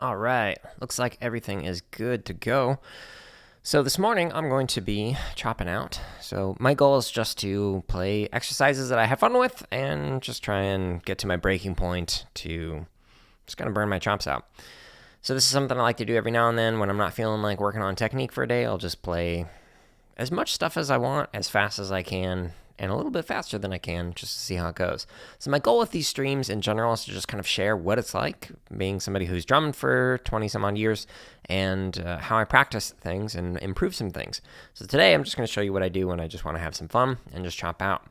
All right, looks like everything is good to go. So this morning I'm going to be chopping out. So my goal is just to play exercises that I have fun with and just try and get to my breaking point to just kind of burn my chops out. So this is something I like to do every now and then when I'm not feeling like working on technique for a day. I'll just play as much stuff as I want, as fast as I can, and a little bit faster than I can, just to see how it goes. So my goal with these streams in general is to just kind of share what it's like being somebody who's drummed for 20 some odd years and how I practice things and improve some things. So today I'm just going to show you what I do when I just want to have some fun and just chop out.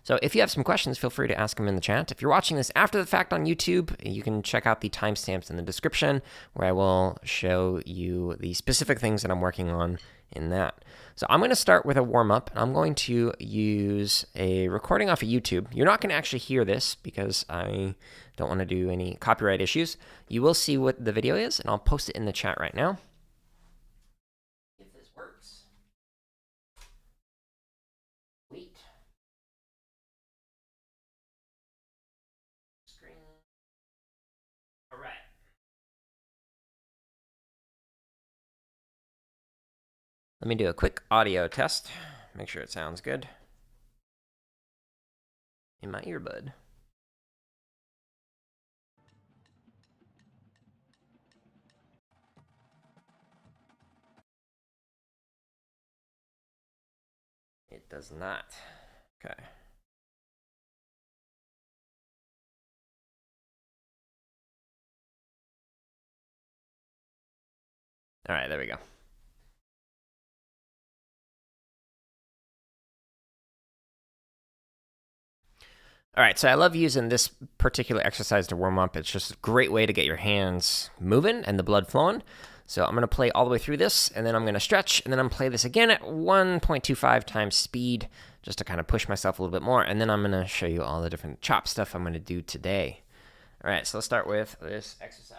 So if you have some questions, feel free to ask them in the chat. If you're watching this after the fact on YouTube, you can check out the timestamps in the description where I will show you the specific things that I'm working on in that. So I'm going to start with a warm-up, and I'm going to use a recording off of YouTube. You're not going to actually hear this because I don't want to do any copyright issues. You will see what the video is, and I'll post it in the chat right now. If this works. Wait. Screen. All right. Let me do a quick audio test. Make sure it sounds good in my earbud. It does not. Okay. All right, there we go. All right, so I love using this particular exercise to warm up. It's just a great way to get your hands moving and the blood flowing. So I'm going to play all the way through this, and then I'm going to stretch, and then I'm going to play this again at 1.25 times speed, just to kind of push myself a little bit more, and then I'm going to show you all the different chop stuff I'm going to do today. All right, so let's start with this exercise.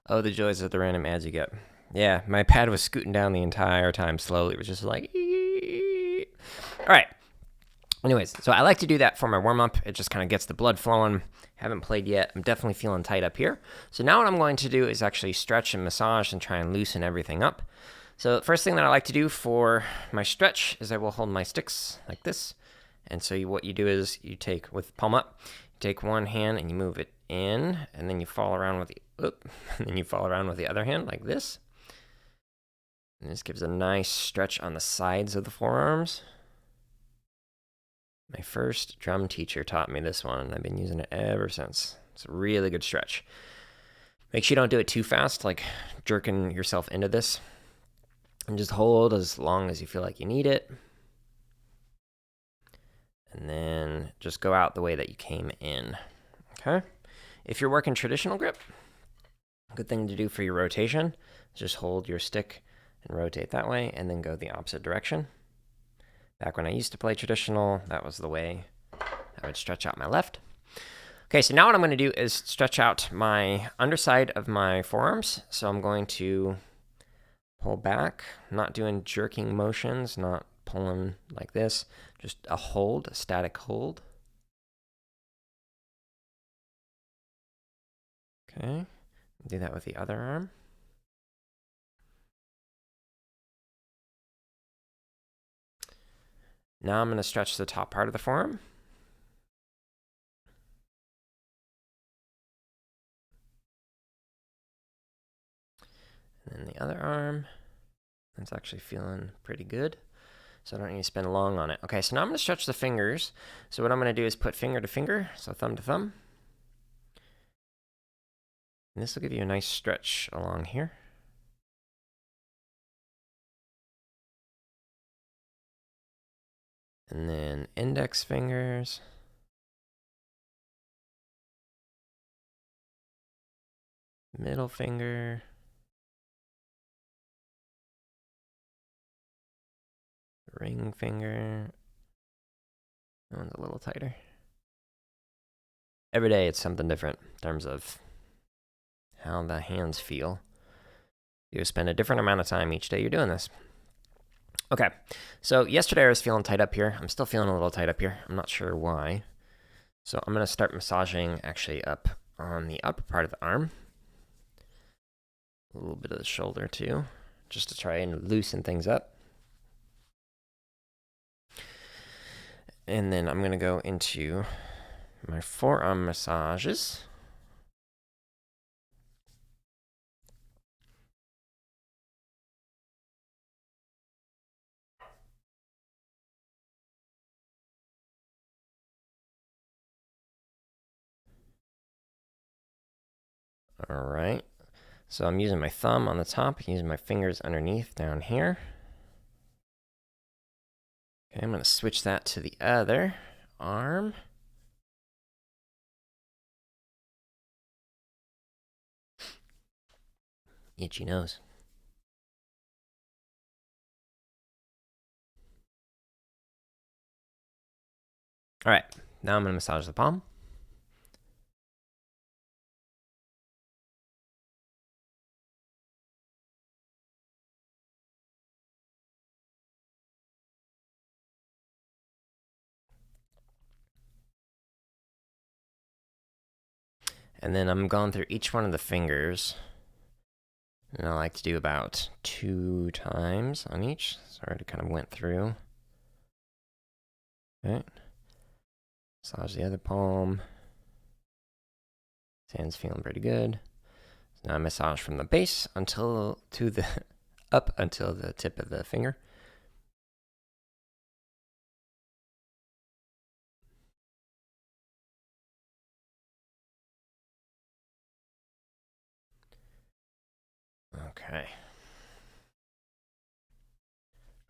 Oh, the joys of the random ads you get. Yeah, my pad was scooting down the entire time slowly. It was just like, ee. All right. Anyways, so I like to do that for my warm-up. It just kind of gets the blood flowing. Haven't played yet. I'm definitely feeling tight up here. So now what I'm going to do is actually stretch and massage and try and loosen everything up. So the first thing that I like to do for my stretch is I will hold my sticks like this. And so what you do is you take, with palm up, you take one hand and you move it in, and then you fall around with and then you fall around with the other hand like this. And this gives a nice stretch on the sides of the forearms. My first drum teacher taught me this one, and I've been using it ever since. It's a really good stretch. Make sure you don't do it too fast, like jerking yourself into this. And just hold as long as you feel like you need it. And then just go out the way that you came in. Okay? If you're working traditional grip, a good thing to do for your rotation is just hold your stick and rotate that way, and then go the opposite direction. Back when I used to play traditional, that was the way I would stretch out my left. Okay, so now what I'm going to do is stretch out my underside of my forearms. So I'm going to pull back, not doing jerking motions, not pulling like this, just a hold, a static hold. Okay, do that with the other arm. Now I'm going to stretch the top part of the forearm. And then the other arm. That's actually feeling pretty good. So I don't need to spend long on it. Okay, so now I'm going to stretch the fingers. So what I'm going to do is put finger to finger, so thumb to thumb. And this will give you a nice stretch along here. And then index fingers. Middle finger. Ring finger. That one's a little tighter. Every day it's something different in terms of how the hands feel. You spend a different amount of time each day you're doing this. Okay, so yesterday I was feeling tight up here. I'm still feeling a little tight up here. I'm not sure why. So I'm going to start massaging actually up on the upper part of the arm. A little bit of the shoulder too, just to try and loosen things up. And then I'm going to go into my forearm massages. All right. So I'm using my thumb on the top, using my fingers underneath down here. Okay, I'm going to switch that to the other arm. Itchy nose. All right, now I'm going to massage the palm. And then I'm going through each one of the fingers. And I like to do about 2 times on each. So I already kind of went through. Okay. Massage the other palm. His hand's feeling pretty good. So now I massage from the base until to the up until the tip of the finger. Okay.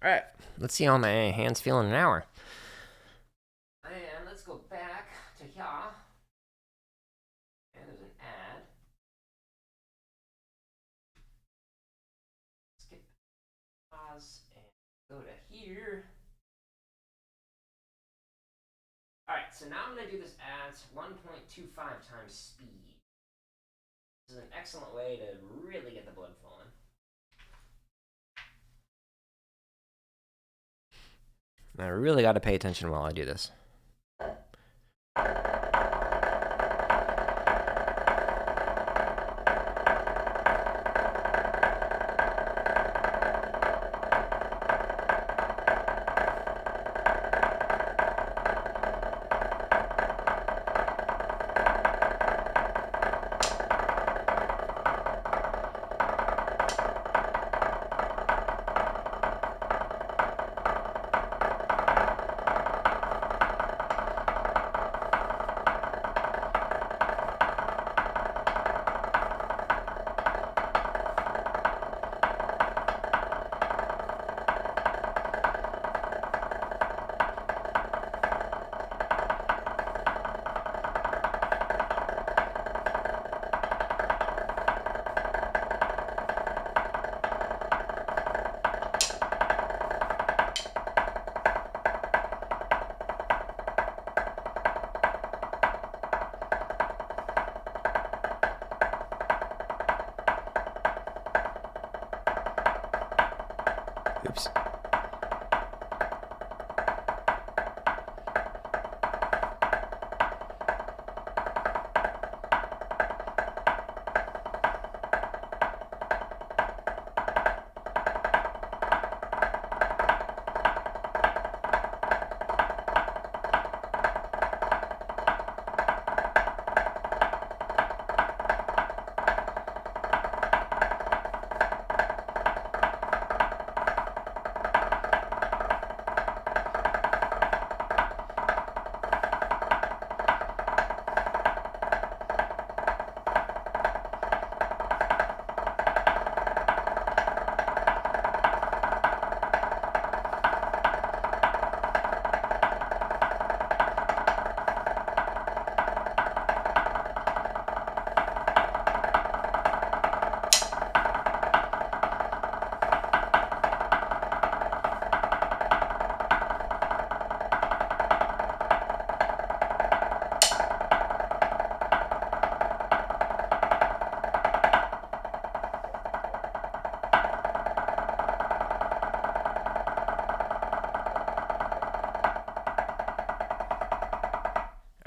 All right. Let's see how my hands feel in an hour. And let's go back to here. And there's an ad. Skip pause and go to here. All right, so now I'm going to do this at 1.25 times speed. This is an excellent way to really get the blood flowing. I really got to pay attention while I do this. Oops.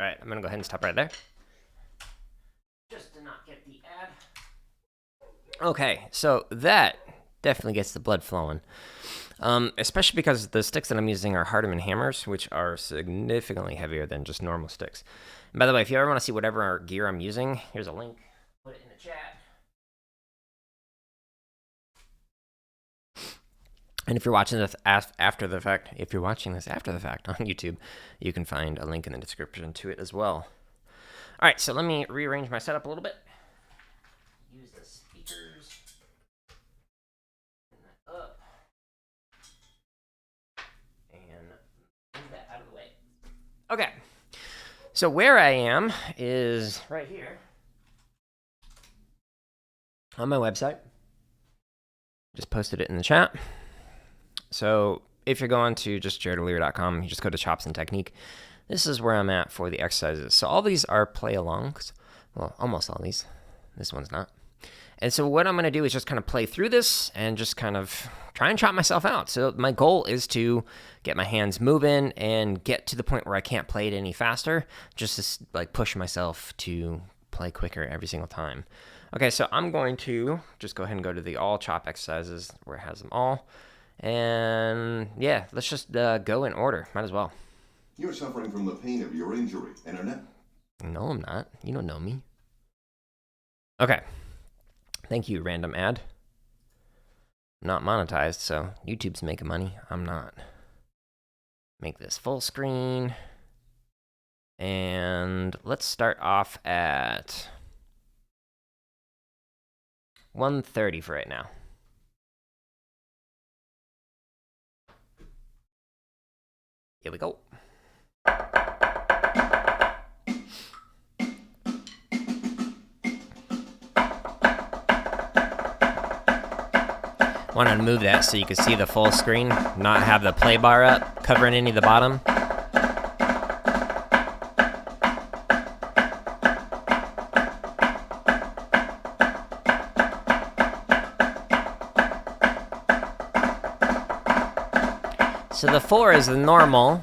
All right, I'm gonna go ahead and stop right there. Just to not get the ad. Okay, so that definitely gets the blood flowing. Especially because the sticks that I'm using are Hardiman hammers, which are significantly heavier than just normal sticks. And by the way, if you ever want to see whatever gear I'm using, here's a link. Put it in the chat. And if you're watching this after the fact, on YouTube, you can find a link in the description to it as well. All right, so let me rearrange my setup a little bit. Use the speakers. Bring that up. And move that out of the way. Okay. So where I am is right here on my website. Just posted it in the chat. So if you're going to just jaredlear.com, you just go to Chops and Technique. This is where I'm at for the exercises. So all these are play-alongs. Well, almost all these. This one's not. And so what I'm going to do is just kind of play through this and just kind of try and chop myself out. So my goal is to get my hands moving and get to the point where I can't play it any faster, just to like push myself to play quicker every single time. Okay, so I'm going to just go ahead and go to the all chop exercises where it has them all. And yeah, let's just go in order. Might as well. You're suffering from the pain of your injury, Internet? No, I'm not. You don't know me. Okay. Thank you, random ad. I'm not monetized, so YouTube's making money. I'm not. Make this full screen. And let's start off at 1:30 for right now. Here we go. Want to move that so you can see the full screen, not have the play bar up, covering any of the bottom. So the 4 is the normal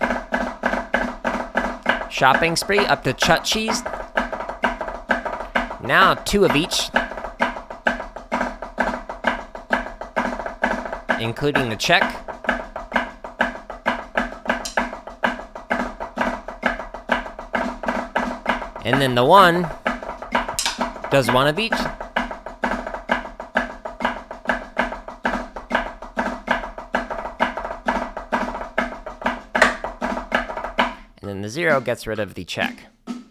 shopping spree up to chut cheese. Now 2 of each, including the check. And then the 1 does 1 of each. And then the 0 gets rid of the check. Alright,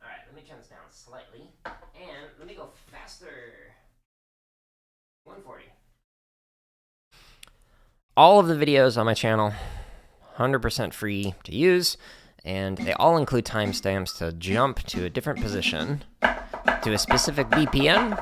let me turn this down slightly. And let me go faster. 140. All of the videos on my channel, 100% free to use. And they all include timestamps to jump to a different position, to a specific BPM.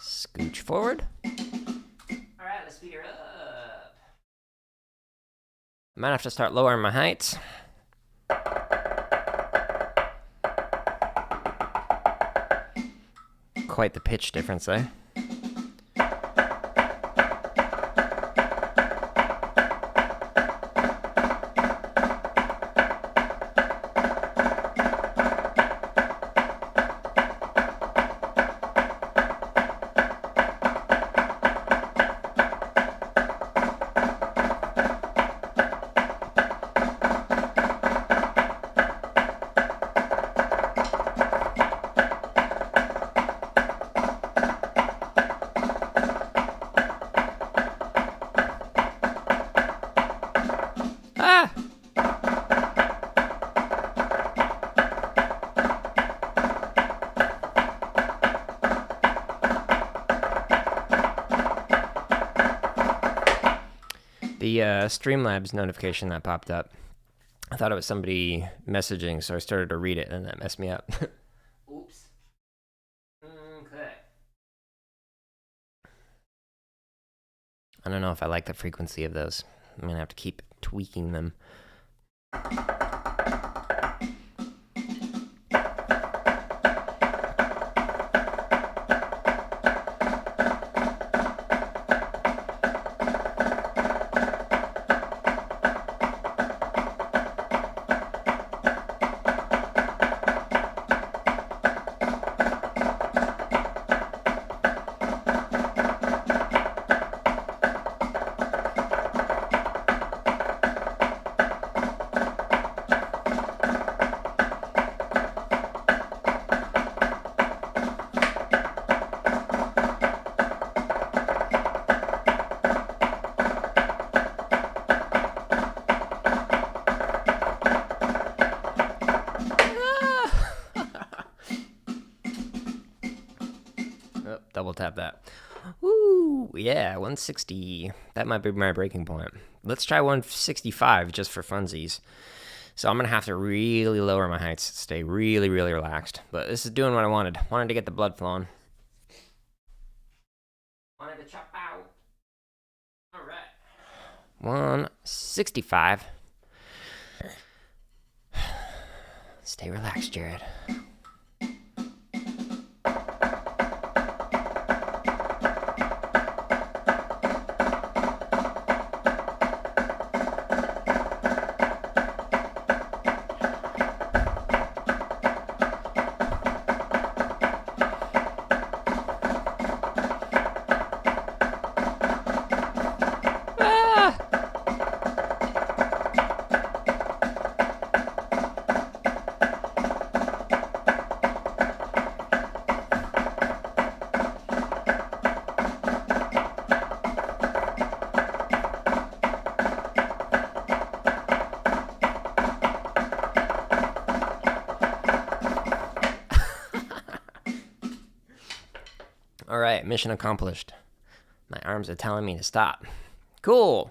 Scooch forward. Alright, let's speed her up. I might have to start lowering my heights. Quite the pitch difference, eh? The Streamlabs notification that popped up, I thought it was somebody messaging, so I started to read it, and that messed me up. Oops. Okay. I don't know if I like the frequency of those. I'm going to have to keep tweaking them. Double tap that. Woo! Yeah, 160. That might be my breaking point. Let's try 165 just for funsies. So I'm going to have to really lower my heights, stay really, really relaxed. But this is doing what I wanted. Wanted to get the blood flowing. Wanted to chop out. All right. 165. Stay relaxed, Jared. mission accomplished. My arms are telling me to stop. Cool.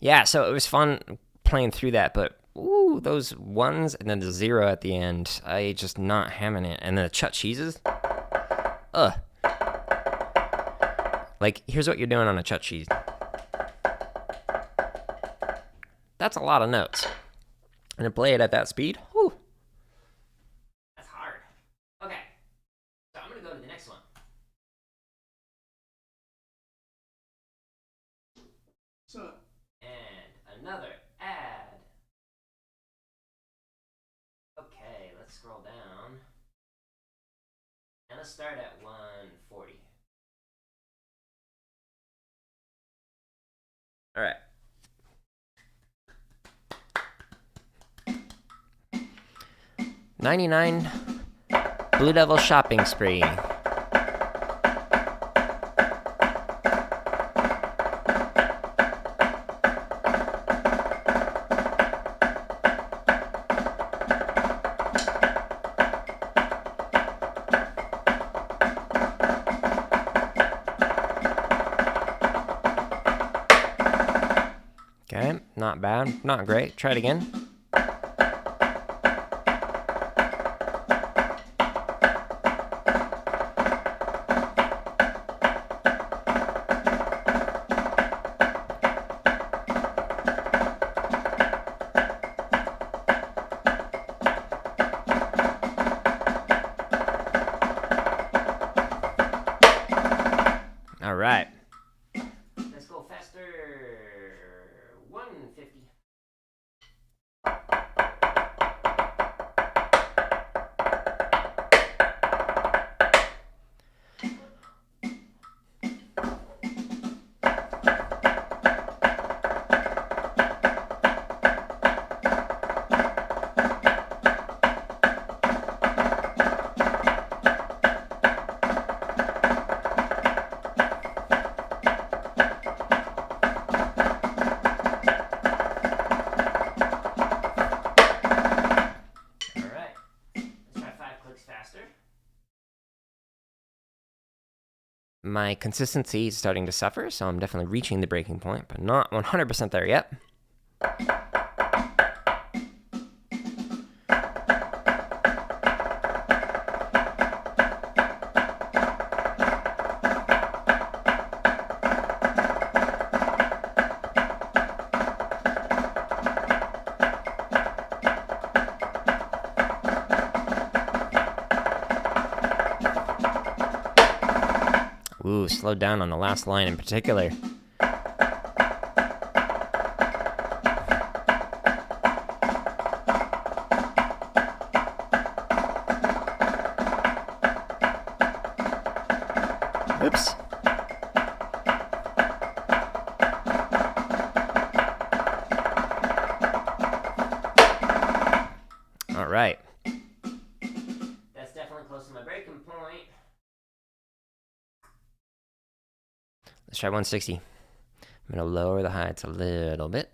Yeah, so it was fun playing through that, but ooh, those ones and then the 0 at the end, I just not hamming it. And then the chut cheeses. Ugh. Like, here's what you're doing on a chut cheese. That's a lot of notes. And to play it at that speed, whew. That's hard. Okay. So I'm going to go to the next one. So, And another add. Okay, let's scroll down. And let's start at 140. All right. $99 Blue Devil shopping spree. Okay, not bad, not great. Try it again. All right. Let's go faster. 150. My consistency is starting to suffer, so I'm definitely reaching the breaking point, but not 100% there yet. Ooh, slowed down on the last line in particular. Oops. All right. That's definitely close to my breaking point. Let's try 160. I'm going to lower the heights a little bit.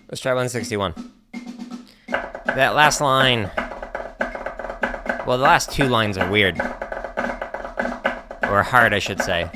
Let's try 161. That last line, well, the last two lines are weird. Or hard, I should say.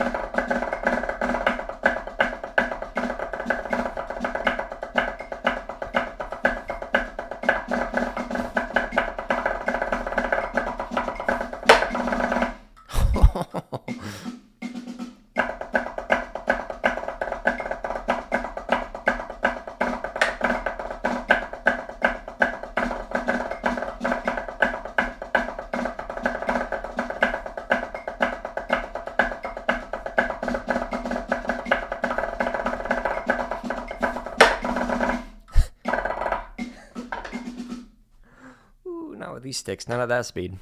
Not with these sticks, not at that speed.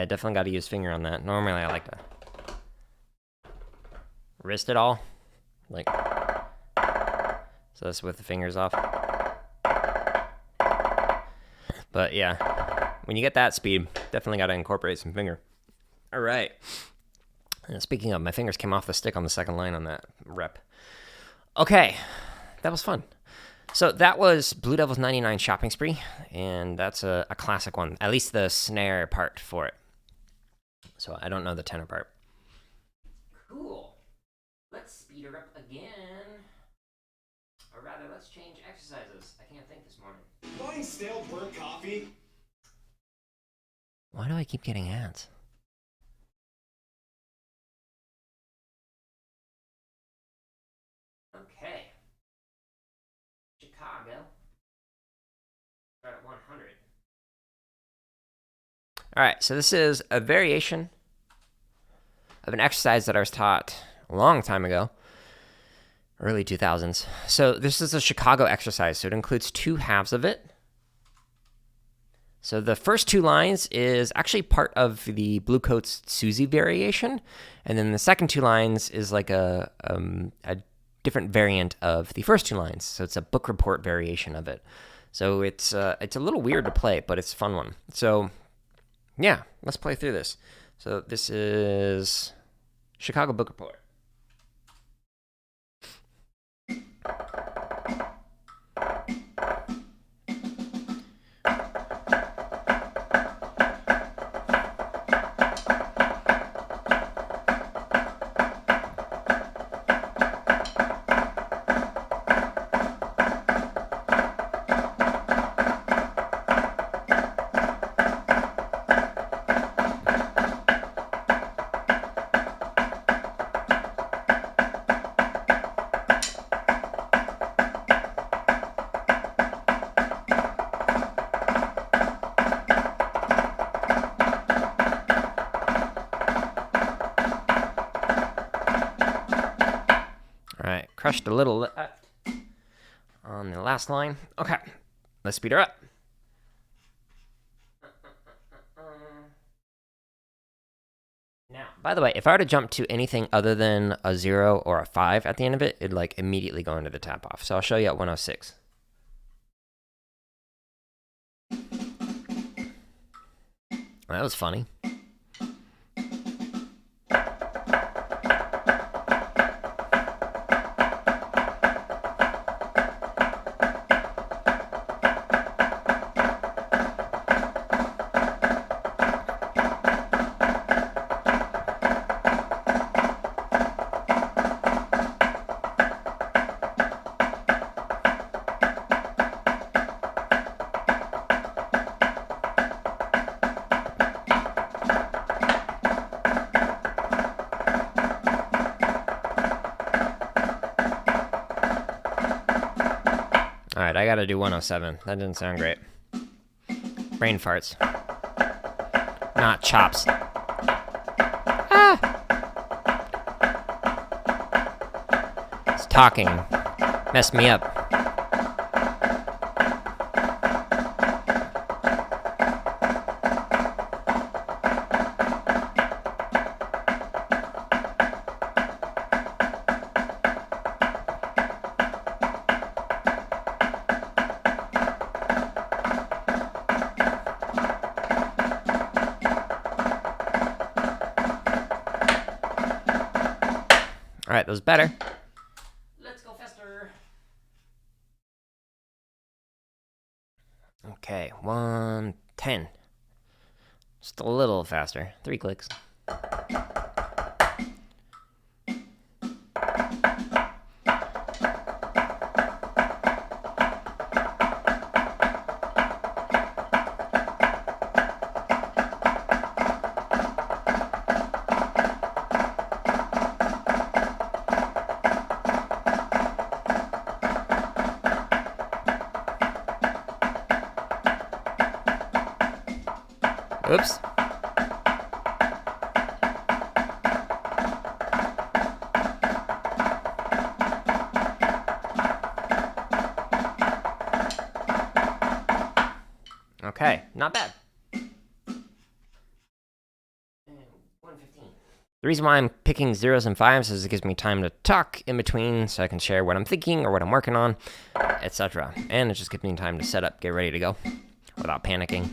Yeah, definitely got to use finger on that. Normally I like to wrist it all. Like, so that's with the fingers off. But yeah, when you get that speed, definitely got to incorporate some finger. All right. And speaking of, my fingers came off the stick on the second line on that rep. Okay, that was fun. So that was Blue Devil's 99 Shopping Spree, and that's a classic one, at least the snare part for it. So I don't know the tenor part. Cool. Let's speed her up again. Or rather, let's change exercises. I can't think this morning. Buying stale burnt coffee? Why do I keep getting ads? Okay. Chicago. Start at 100. All right, so this is a variation of an exercise that I was taught a long time ago, early 2000s. So this is a Chicago exercise, so it includes two halves of it. So the first two lines is actually part of the Blue Coat's Suzie variation, and then the second two lines is like a different variant of the first two lines. So it's a book report variation of it. So it's a little weird to play, but it's a fun one. So yeah, let's play through this. So this is Chicago Book Report. Crushed a little on the last line. Okay, let's speed her up. Now, by the way, if I were to jump to anything other than a 0 or a 5 at the end of it, it'd like immediately go into the tap off. So I'll show you at 106. That was funny. All right, I gotta do 107. That didn't sound great. Brain farts. Not chops. Ah! It's talking. Messed me up. All right, that was better. Let's go faster. Okay, 110. Just a little faster. 3 clicks. Oops. Okay, not bad. reason why I'm picking 0s and 5s is it gives me time to talk in between so I can share what I'm thinking or what I'm working on, etc. And it just gives me time to set up, get ready to go without panicking.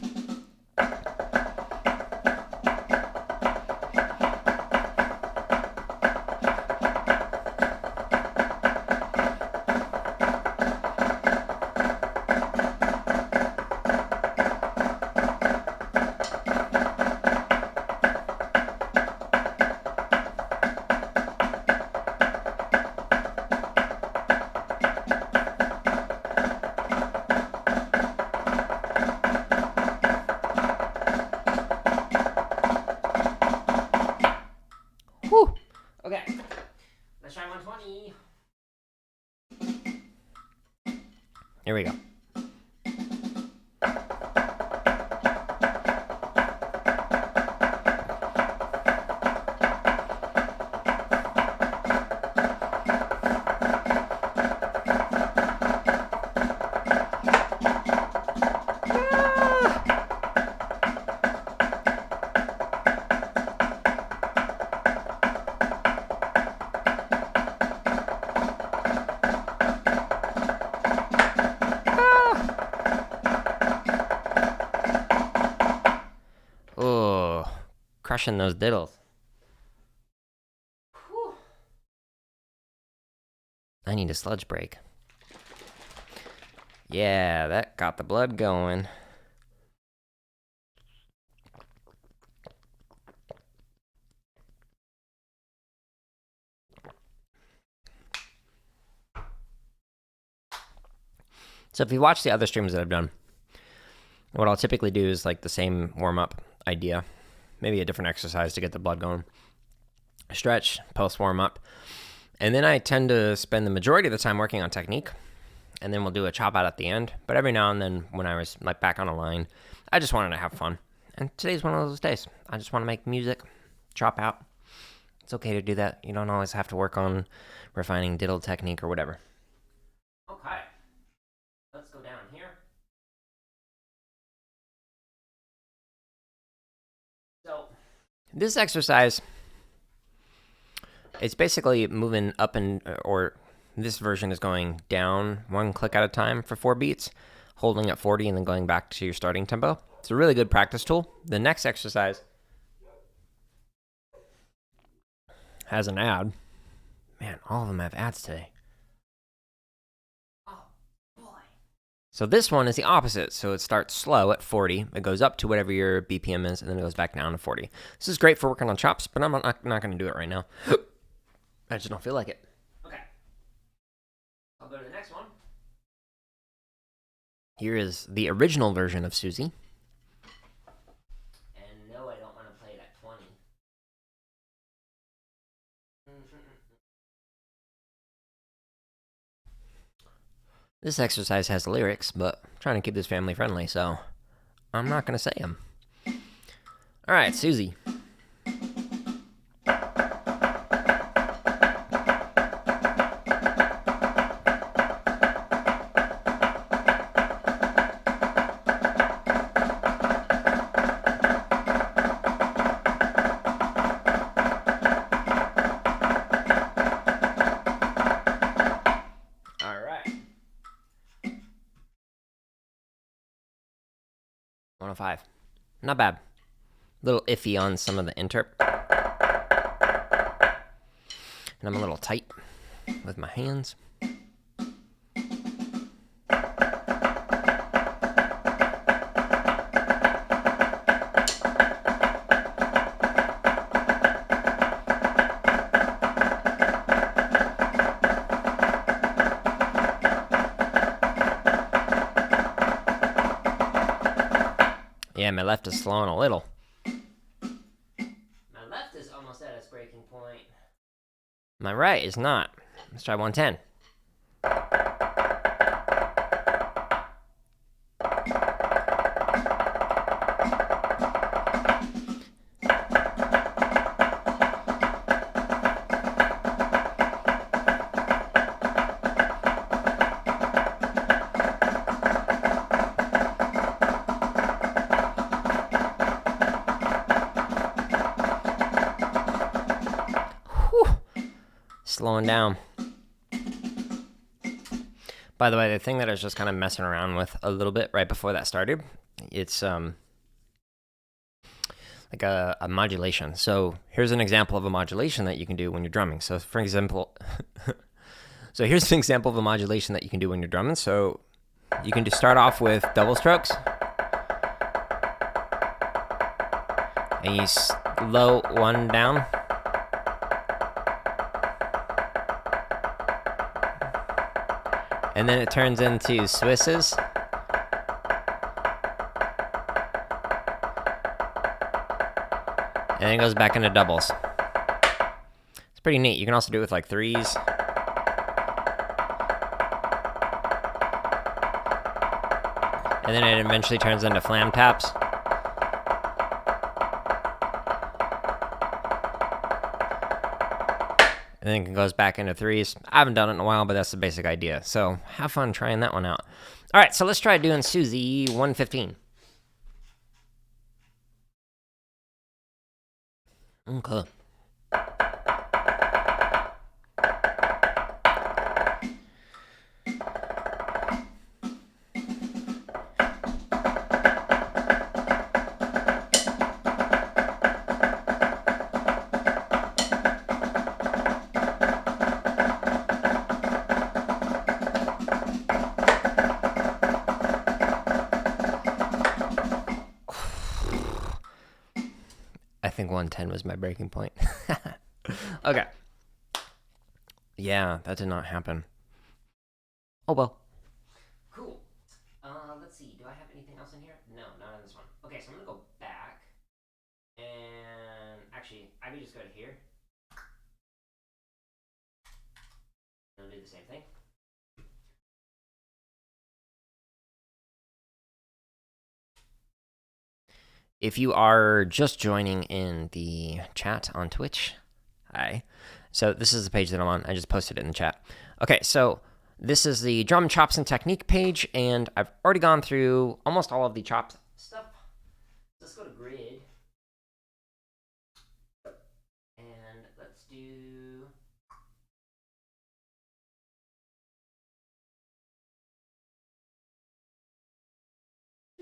Whew. Okay, let's try 120. Here we go. Oh, crushing those diddles. Whew. I need a sludge break. Yeah, that got the blood going. So if you watch the other streams that I've done, what I'll typically do is like the same warm-up idea, maybe a different exercise to get the blood going. Stretch, post warm-up, and then I tend to spend the majority of the time working on technique, and then we'll do a chop out at the end. But every now and then when I was like back on a line, I just wanted to have fun. And today's one of those days. I just want to make music, chop out. It's okay to do that. You don't always have to work on refining diddle technique or whatever. Okay. Let's go down here. So, this exercise, it's basically moving up and, or this version is going down one click at a time for 4 beats, holding at 40 and then going back to your starting tempo. It's a really good practice tool. The next exercise has an ad. Man, all of them have ads today. Oh, boy. So this one is the opposite. So it starts slow at 40. It goes up to whatever your BPM is, and then it goes back down to 40. This is great for working on chops, but I'm not going to do it right now. I just don't feel like it. Okay. I'll go to the next one. Here is the original version of Suzie. And no, I don't want to play it at 20. This exercise has lyrics, but I'm trying to keep this family friendly, so I'm not going to say them. All right, Suzie. All right. 105. Not bad. A little iffy on some of the interp. And I'm a little tight with my hands. Yeah, my left is slowing a little. My left is almost at its breaking point. My right is not. Let's try 110. slowing down. By the way, the thing that I was just kind of messing around with a little bit right before that started, it's like a modulation. So here's an example of a modulation that you can do when you're drumming. So for example, here's an example of a modulation that you can do when you're drumming. So you can just start off with double strokes. And you slow one down. And then it turns into Swisses. And then it goes back into doubles. It's pretty neat. You can also do it with like threes. And then it eventually turns into flam taps. And then it goes back into threes. I haven't done it in a while, but that's the basic idea. So have fun trying that one out. All right, so let's try doing Suzie 115. Okay. I think 110 was my breaking point. Okay. Yeah, that did not happen. Oh well. Cool. Let's see. Do I have anything else in here? No, not in this one. Okay, so I'm gonna go back. And actually, I could just go to here. And I'll do the same thing. If you are just joining in the chat on Twitch, hi. So this is the page that I'm on. I just posted it in the chat. Okay, so this is the drum chops and technique page, and I've already gone through almost all of the chop stuff. Let's go to grid. And let's do...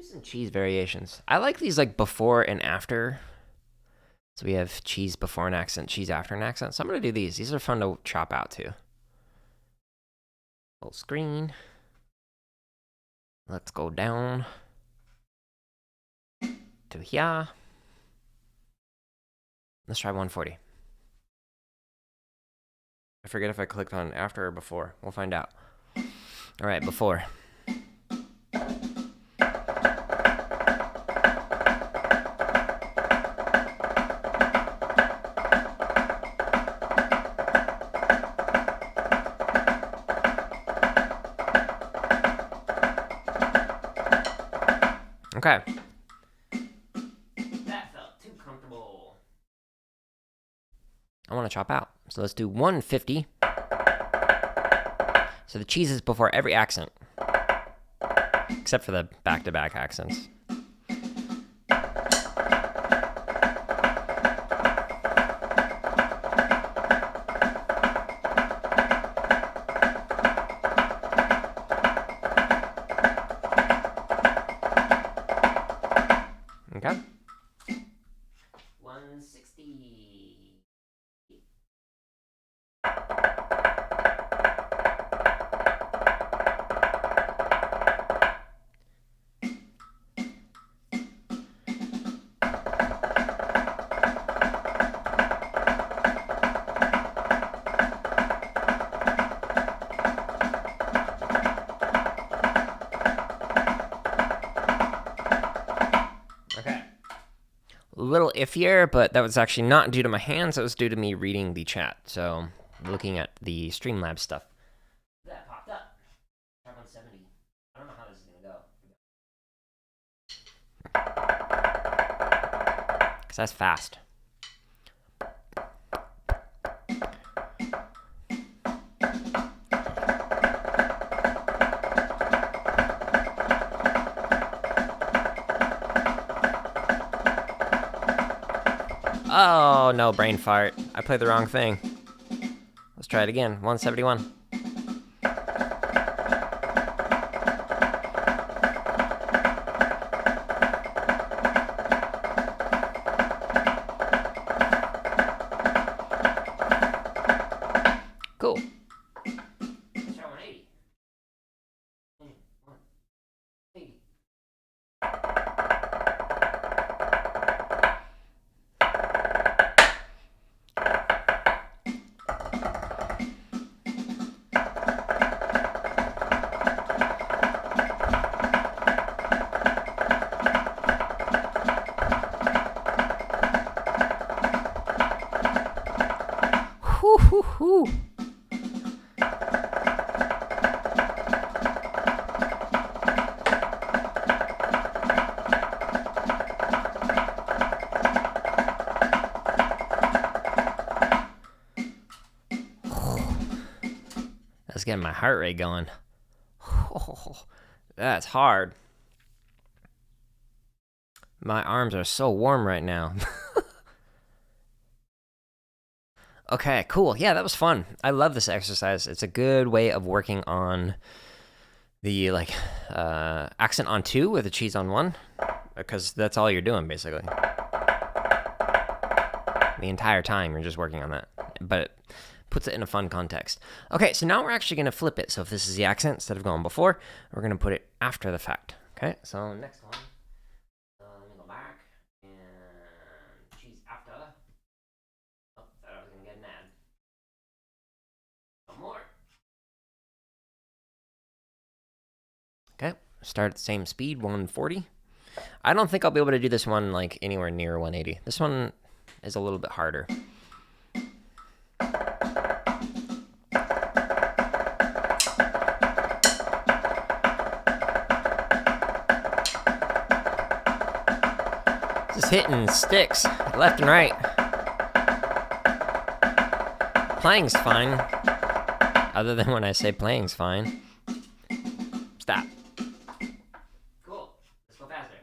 some cheese variations. I like these like before and after. So we have cheese before an accent, cheese after an accent. So I'm going to do these. These are fun to chop out too. Full screen. Let's go down to here. Let's try 140. I forget if I clicked on after or before. We'll find out. All right, before. Okay. That felt too comfortable. I want to chop out. So let's do 150. So the cheese is before every accent. Except for the back-to-back accents. Okay. 160. A little iffier, but that was actually not due to my hands. That was due to me reading the chat. So, looking at the Streamlabs stuff. That popped up. Try 170. I don't know how this is going to go. Because that's fast. Oh, no, brain fart. I played the wrong thing. I was Let's try it again. 171. Cool. Let's try 180. 180. Whoo, whoo, whoo. That's getting my heart rate going. Oh, that's hard. My arms are so warm right now. Okay, cool. Yeah, that was fun. I love this exercise. It's a good way of working on the accent on 2 with the cheese on 1, because that's all you're doing basically. The entire time you're just working on that, but it puts it in a fun context. Okay, so now we're actually going to flip it. So if this is the accent instead of going before, we're going to put it after the fact. Okay, so next one. Let me go back and cheese after. Oh, thought I was going to get an ad. One more. Okay, start at the same speed, 140. I don't think I'll be able to do this one like anywhere near 180. This one is a little bit harder. Just hitting sticks left and right. Playing's fine, other than when I say playing's fine. Stop. Cool. Let's go faster.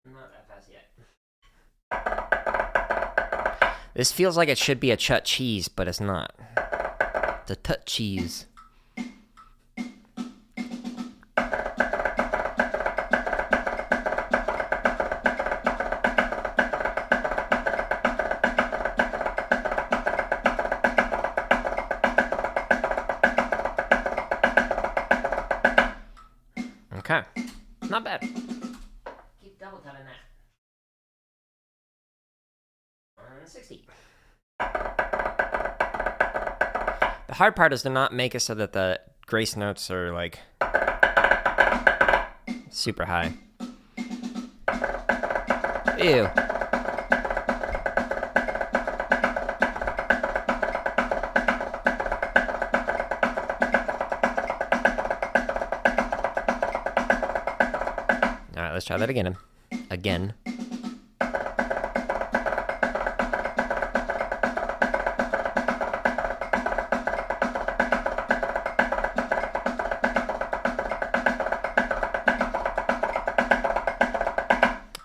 Not that fast yet. This feels like it should be a chut cheese, but it's not. It's a tut cheese. Okay, not bad. Keep double tapping that. 160. The hard part is to not make it so that the grace notes are like super high. Ew. Alright, let's try that again. Again.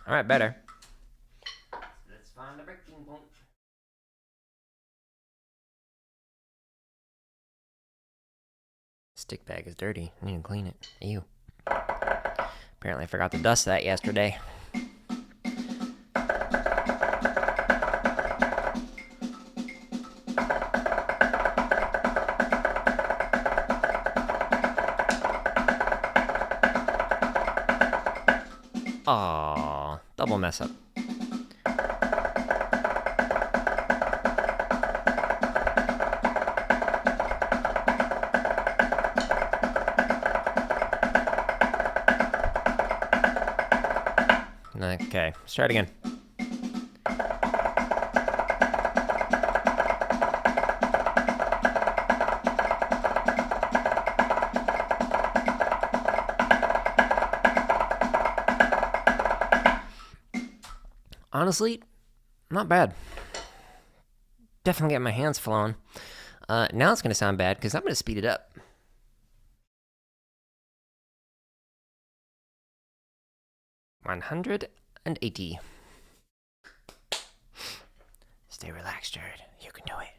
Alright, better. Let's find the breaking point. Stick bag is dirty. I need to clean it. Ew. Apparently I forgot to dust that yesterday. Aww, double mess up. Okay, let's try it again. Honestly, not bad. Definitely get my hands flowing. Now it's going to sound bad because I'm going to speed it up. $180. Stay relaxed, Jared. You can do it.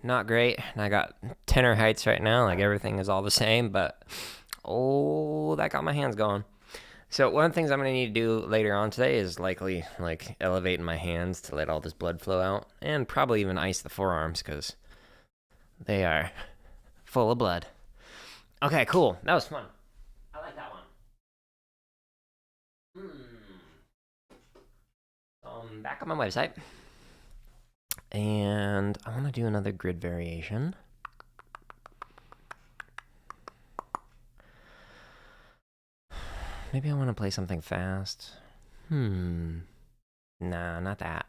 not great. And I got tenor heights right now, like everything is all the same, but oh, that got my hands going. So one of the things I'm going to need to do later on today is likely like elevating my hands to let all this blood flow out, and probably even ice the forearms because they are full of blood. Okay, cool. That was fun. I like that one. Back on my website. And I want to do another grid variation. Maybe I want to play something fast. Nah, not that.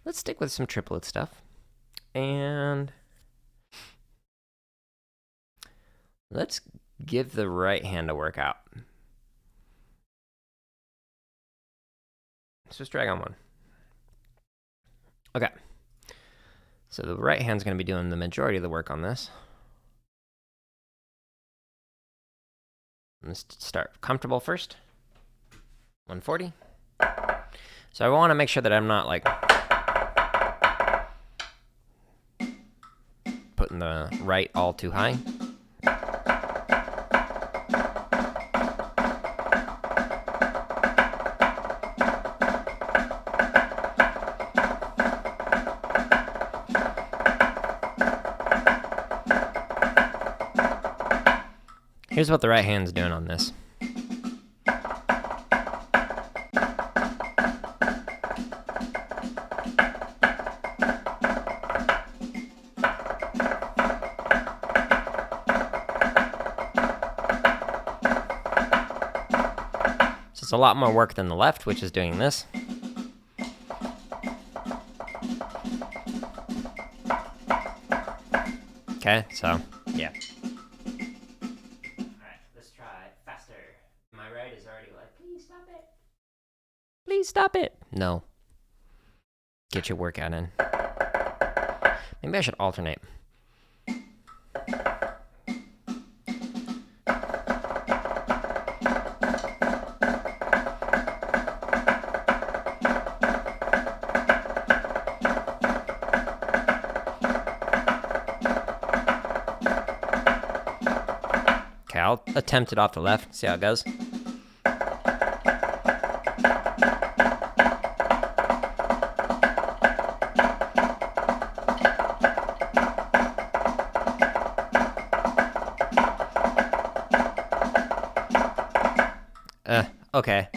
Let's stick with some triplet stuff. And let's give the right hand a workout. Let's just drag on one. Okay. So the right hand's going to be doing the majority of the work on this. Let's start comfortable first. 140. So I want to make sure that I'm not like putting the right all too high. Here's what the right hand's doing on this. So it's a lot more work than the left, which is doing this. Okay, so, yeah. Please stop it. No. Get your workout in. Maybe I should alternate. Okay, I'll attempt it off the left, see how it goes. Okay.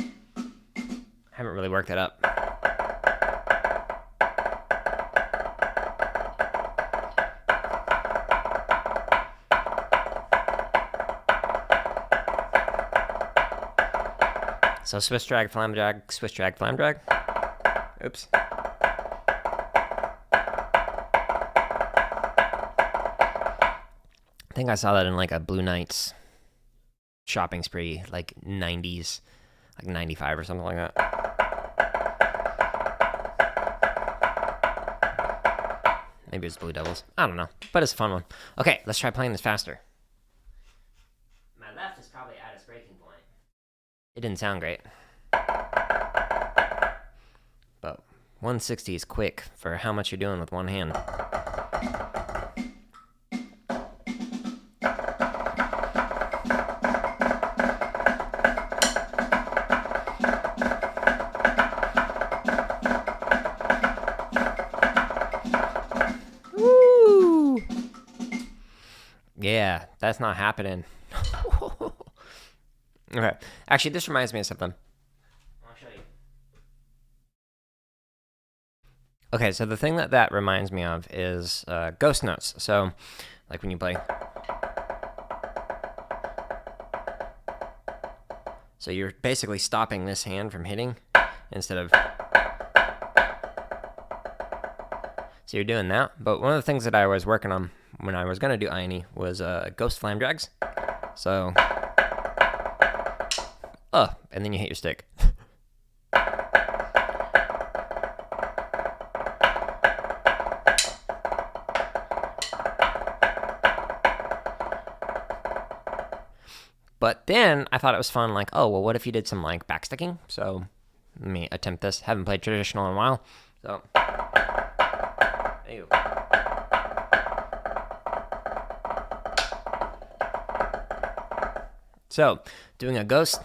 Haven't really worked that up. So Swiss drag, flam drag, Swiss drag, flam drag. Oops. I think I saw that in like a Blue Knights shopping spree, like 90s. Like 95 or something like that. Maybe it's Blue Devils. I don't know. But it's a fun one. Okay, let's try playing this faster. My left is probably at its breaking point. It didn't sound great. But 160 is quick for how much you're doing with one hand. Yeah, that's not happening. Okay. Actually, this reminds me of something. I'll show you. Okay, so the thing that reminds me of is ghost notes. So, like when you play. So you're basically stopping this hand from hitting instead of... So you're doing that. But one of the things that I was working on when I was going to do Ione was ghost flam drags. So, and then you hit your stick. But then I thought it was fun, like, oh, well, what if you did some, like, backsticking? So let me attempt this. Haven't played traditional in a while. So, ew. So, doing a ghost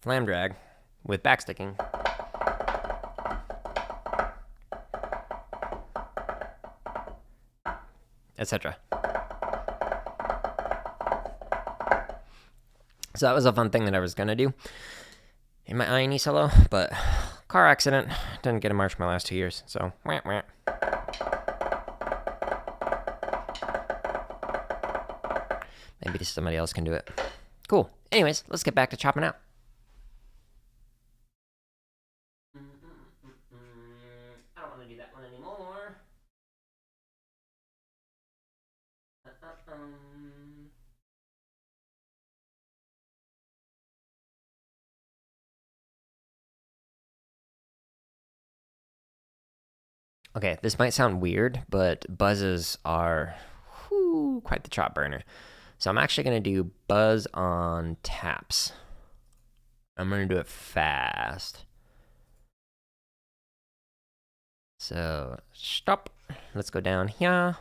flam drag with backsticking. Etc. So that was a fun thing that I was gonna do in my INE solo, but car accident, didn't get a march my last 2 years, so wah, wah. Maybe somebody else can do it. Cool. Anyways, let's get back to chopping out. I don't want to do that one anymore. Okay, this might sound weird, but buzzes are quite the chop burner. So I'm actually going to do buzz on taps. I'm going to do it fast. So, stop. Let's go down here.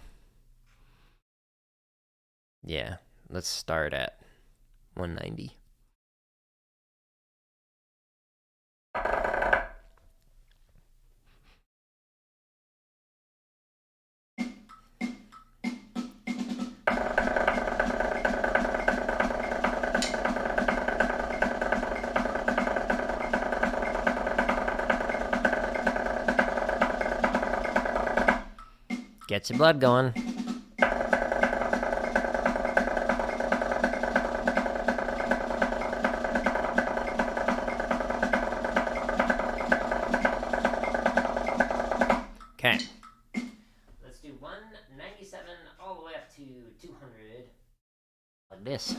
Yeah, let's start at 190. Get your blood going. Okay. Let's do 197 all the way up to 200. Like this.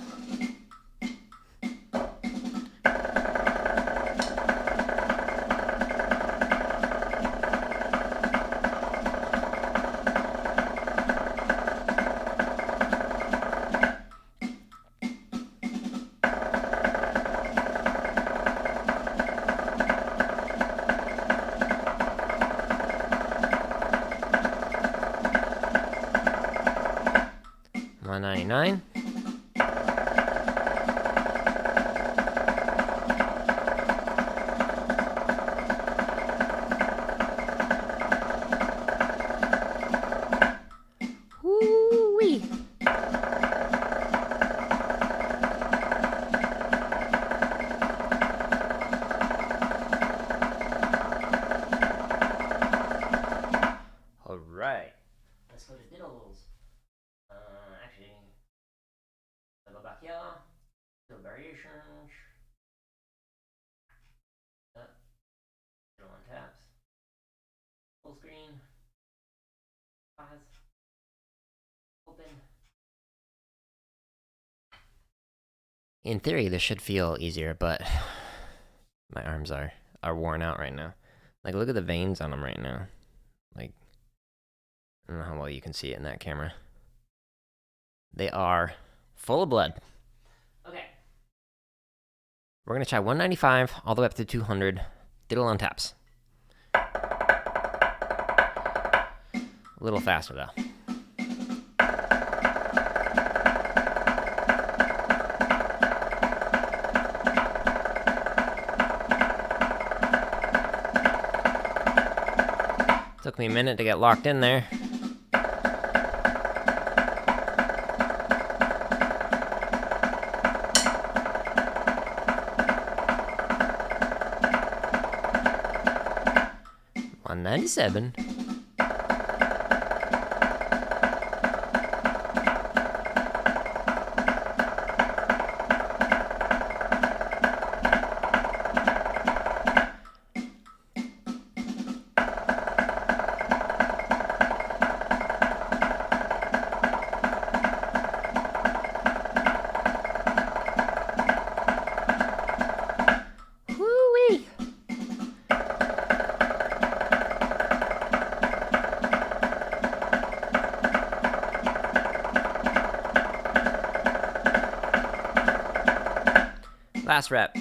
$199. Woo-wee. All right. Let's go to Diddles. Actually, I'll go back here. Do variations. Diddle on taps. Full screen. Pause. Open. In theory, this should feel easier, but my arms are worn out right now. Like, look at the veins on them right now. Like, I don't know how well you can see it in that camera. They are full of blood. Okay. We're going to try 195 all the way up to 200. Diddle on taps. A little faster, though. Took me a minute to get locked in there. $197. Last rep.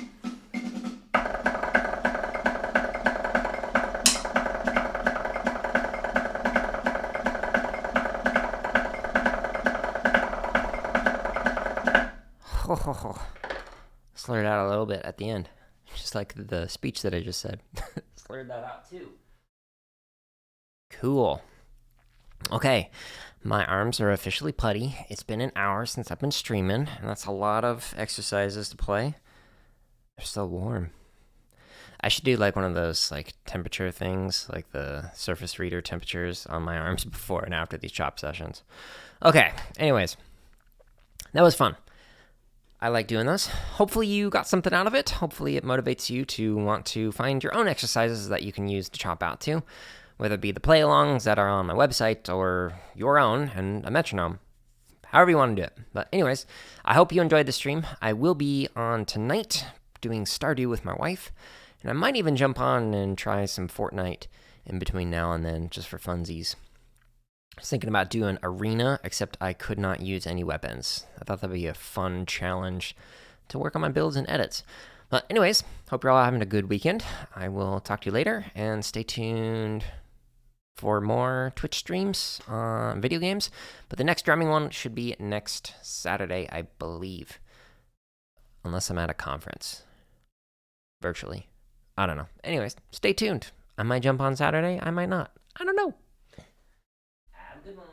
Slurred out a little bit at the end. Just like the speech that I just said. Slurred that out too. Cool. Okay, my arms are officially putty. It's been an hour since I've been streaming, and that's a lot of exercises to play. They're still warm. I should do like one of those like temperature things, like the surface reader temperatures on my arms before and after these chop sessions. Okay, anyways, that was fun. I like doing this. Hopefully you got something out of it. Hopefully it motivates you to want to find your own exercises that you can use to chop out to, whether it be the play-alongs that are on my website or your own and a metronome. However you want to do it. But anyways, I hope you enjoyed the stream. I will be on tonight doing Stardew with my wife, and I might even jump on and try some Fortnite in between now and then just for funsies. I was thinking about doing Arena, except I could not use any weapons. I thought that'd be a fun challenge to work on my builds and edits. But anyways, hope you're all having a good weekend. I will talk to you later, and stay tuned for more Twitch streams on video games. But the next drumming one should be next Saturday, I believe. Unless I'm at a conference. Virtually. I don't know. Anyways, stay tuned. I might jump on Saturday. I might not. I don't know. Have a good one.